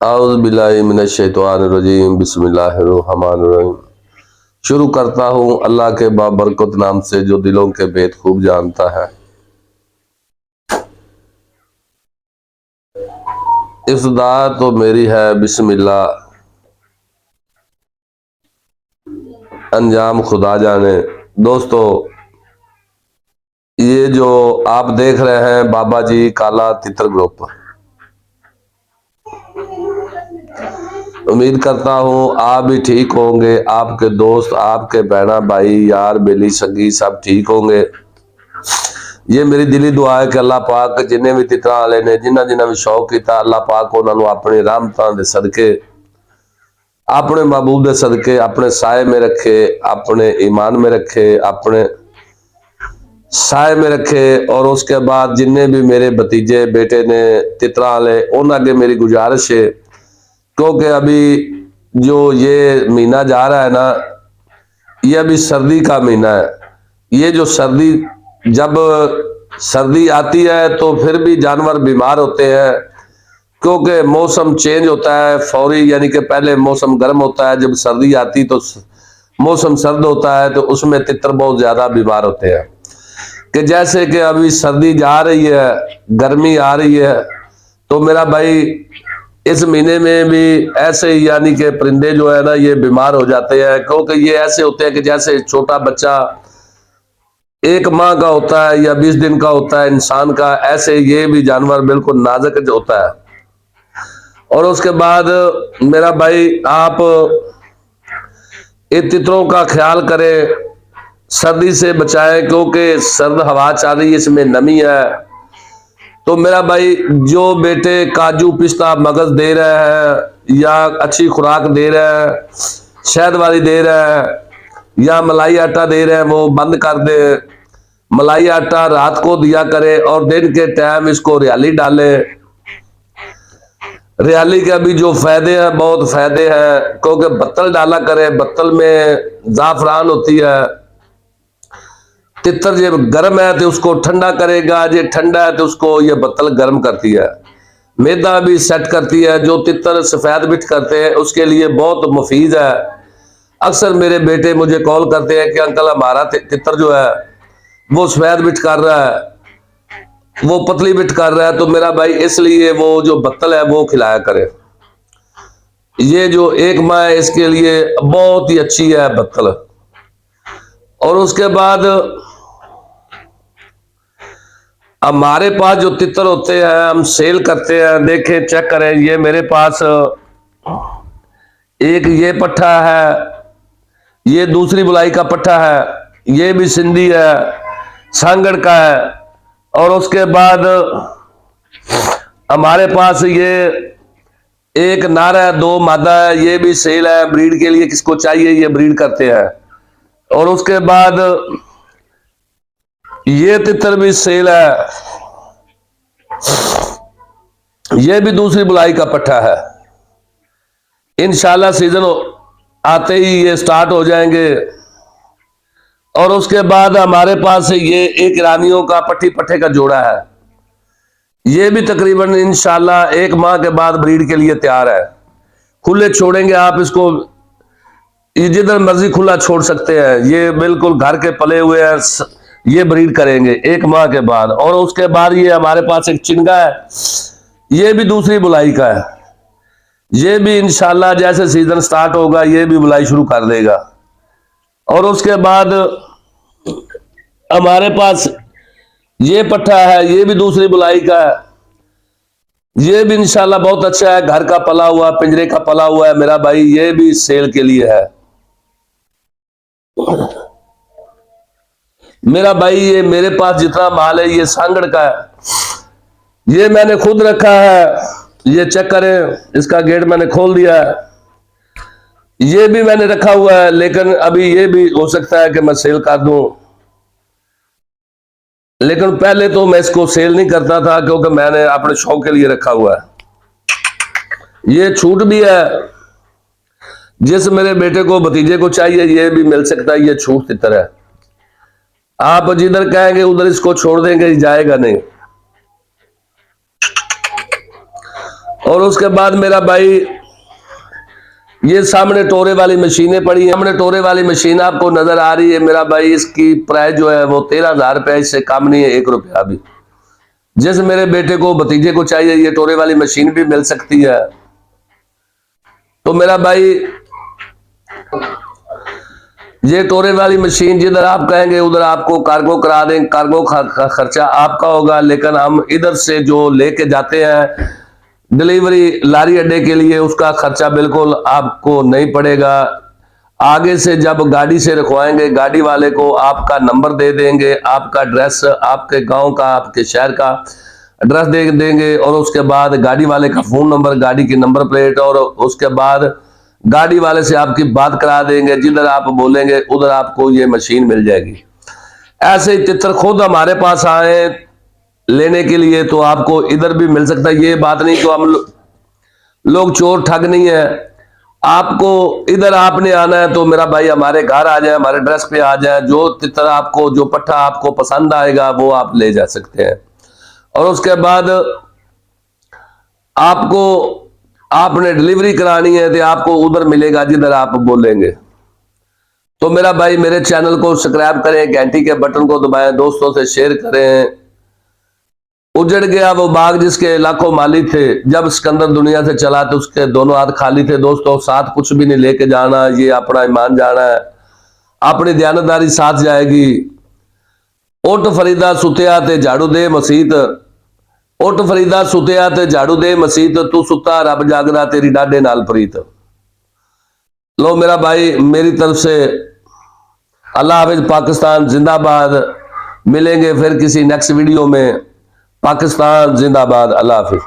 औज़ुबिल्लाहि मिनश्शैतानिर्रजीम बिस्मिल्लाहिर्रहमानिर्रहीम। शुरू करता हूँ अल्लाह के बाबरकत नाम से जो दिलों के भेद खूब जानता है। इब्तिदा तो मेरी है बिस्मिल्लाह, अंजाम खुदा जाने। दोस्तों, ये जो आप देख रहे हैं बाबा जी काला तितर ग्रुप, उम्मीद करता हूँ आप भी ठीक होंगे, आपके दोस्त, आपके बहना भाई यार बेली संगी सब ठीक होंगे। ये मेरी दिली दुआ है कि अल्लाह पाक जिन्हें भी तितरा वाले ने जिन्हें जिन्हें भी शौक किया अल्लाह पाक उन्होंने अपनी रहमतां दे सदके, अपने महबूब दे सदके अपने साए में रखे, अपने ईमान में रखे, अपने साए में रखे। और उसके बाद जिन्हें भी मेरे भतीजे बेटे ने तितरा वाले उन आगे मेरी गुजारिश है, क्योंकि अभी जो ये महीना जा रहा है ना, ये अभी सर्दी का महीना है। ये जो सर्दी, जब सर्दी आती है तो फिर भी जानवर बीमार होते हैं, क्योंकि मौसम चेंज होता है फौरी, यानी कि पहले मौसम गर्म होता है, जब सर्दी आती तो मौसम सर्द होता है, तो उसमें तितर बहुत ज्यादा बीमार होते हैं। कि जैसे कि अभी सर्दी जा रही है, गर्मी आ रही है, तो मेरा भाई इस महीने में भी ऐसे ही यानी कि परिंदे जो है ना ये बीमार हो जाते हैं, क्योंकि ये ऐसे होते हैं कि जैसे छोटा बच्चा 1 माह का होता है या 20 दिन का होता है इंसान का, ऐसे ये भी जानवर बिल्कुल नाजुक होता है। और उसके बाद मेरा भाई आप इन तितरों का ख्याल करें, सर्दी से बचाएं, क्योंकि सर्द हवा चल रही है, इसमें नमी है। तो मेरा भाई जो बेटे काजू पिस्ता मगज दे रहे हैं या अच्छी खुराक दे रहे हैं, शहद वाली दे रहे हैं या मलाई आटा दे रहे हैं, वो बंद कर दे। मलाई आटा रात को दिया करे और दिन के टाइम इसको रियाली डाले। रियाली के अभी जो फायदे हैं, बहुत फायदे हैं, क्योंकि बत्तल डाला करे, बत्तल में जाफरान होती है। तितर जब गर्म है तो उसको ठंडा करेगा, जो ठंडा है तो उसको ये बत्तल गर्म करती है। मैदा भी सेट करती है। जो तितर सफेद बिठ करते हैं उसके लिए बहुत मुफीद है। अक्सर मेरे बेटे मुझे कॉल करते हैं कि अंकल हमारा तितर जो है वो सफेद बिठ कर रहा है, वो पतली बिठ कर रहा है। तो मेरा भाई इसलिए वो जो बत्तल है वो खिलाया करे। ये जो 1 माह है इसके लिए बहुत ही अच्छी है बत्तल। और उसके बाद हमारे पास जो तितर होते हैं हम सेल करते हैं। देखें, चेक करें, ये मेरे पास एक ये पट्ठा है, ये दूसरी बुलाई का पट्ठा है, ये भी सिंधी है, सांगड़ का है। और उसके बाद हमारे पास ये एक नर है, 2 मादा है, ये भी सेल है ब्रीड के लिए, किसको चाहिए ये ब्रीड करते हैं। और उसके बाद ये तितर भी सेल है, ये भी दूसरी बुलाई का पट्ठा है। इंशाल्लाह सीजन आते ही ये स्टार्ट हो जाएंगे। और उसके बाद हमारे पास ये एक ईरानियों का पट्टी पट्टे का जोड़ा है, ये भी तकरीबन इंशाल्लाह 1 माह के बाद ब्रीड के लिए तैयार है। खुले छोड़ेंगे आप इसको, जिधर मर्जी खुला छोड़ सकते हैं। ये बिल्कुल घर के पले हुए हैं, ये ब्रीड करेंगे 1 माह के बाद। और उसके बाद ये हमारे पास एक चिंगा है, ये भी दूसरी बुलाई का है, ये भी इंशाल्लाह जैसे सीजन स्टार्ट होगा ये भी बुलाई शुरू कर देगा। और उसके बाद हमारे पास ये पट्ठा है, ये भी दूसरी बुलाई का है, ये भी इंशाल्लाह बहुत अच्छा है, घर का पला हुआ, पिंजरे का पला हुआ है मेरा भाई, ये भी सेल के लिए है मेरा भाई। ये मेरे पास जितना माल है ये सांगड़ का है, ये मैंने खुद रखा है। ये चेक करें, इसका गेट मैंने खोल दिया है, ये भी मैंने रखा हुआ है, लेकिन अभी ये भी हो सकता है कि मैं सेल कर दूं। लेकिन पहले तो मैं इसको सेल नहीं करता था, क्योंकि मैंने अपने शौक के लिए रखा हुआ है। ये छूट भी है, जिस मेरे बेटे को भतीजे को चाहिए ये भी मिल सकता है, ये छूट तितर है। आप जिधर कहेंगे उधर इसको छोड़ देंगे, जाएगा नहीं। और उसके बाद मेरा भाई ये सामने टोरे वाली मशीनें पड़ी हैं। सामने टोरे वाली मशीन आपको नजर आ रही है मेरा भाई, इसकी प्राइस जो है वो 13,000 रुपया, इससे कम नहीं है 1 रुपया भी। जिस मेरे बेटे को भतीजे को चाहिए ये टोरे वाली मशीन भी मिल सकती है। तो मेरा भाई ये टोरे वाली मशीन जिधर आप कहेंगे उधर आपको कार्गो करा देंगे, कार्गो खर्चा आपका होगा, लेकिन हम इधर से जो लेके जाते हैं डिलीवरी लारी अड्डे के लिए उसका खर्चा बिल्कुल आपको नहीं पड़ेगा। आगे से जब गाड़ी से रखवाएंगे गाड़ी वाले को आपका नंबर दे देंगे, आपका एड्रेस, आपके गांव का, आपके शहर का एड्रेस दे देंगे, और उसके बाद गाड़ी वाले का फोन नंबर, गाड़ी की नंबर प्लेट, और उसके बाद गाड़ी वाले से आपकी बात करा देंगे। जिधर आप बोलेंगे उधर आपको ये मशीन मिल जाएगी। ऐसे ही तितर खुद हमारे पास आए लेने के लिए तो आपको इधर भी मिल सकता है। ये बात नहीं कि हम लोग चोर ठग नहीं है। आपको इधर आपने आना है तो मेरा भाई हमारे घर आ जाए, हमारे एड्रेस पे आ जाए, जो तितर आपको, जो पट्टा आपको पसंद आएगा वो आप ले जा सकते हैं। और उसके बाद आपको आपने डिलीवरी करानी है तो आपको उधर मिलेगा जिधर आप बोलेंगे। तो मेरा भाई मेरे चैनल को सब्सक्राइब करें, घंटी के बटन को दबाएं, दोस्तों से शेयर करें। उजड़ गया वो बाग जिसके लाखों माली थे, जब सिकंदर दुनिया से चला तो उसके दोनों हाथ खाली थे। दोस्तों साथ कुछ भी नहीं लेके जाना, ये अपना ईमान जाना है, अपनी दयानतदारी साथ जाएगी। उठ फरीदा सुतिया ते झाड़ू दे मसीत, उठ फरीदा सुतिया ते झाड़ू दे मसीत, तू सुता रब जागदा तेरी डाडे नाल प्रीत। लो मेरा भाई मेरी तरफ से अल्लाह हाफिज, पाकिस्तान जिंदाबाद। मिलेंगे फिर किसी नेक्स्ट वीडियो में। पाकिस्तान जिंदाबाद। अल्लाह हाफिज।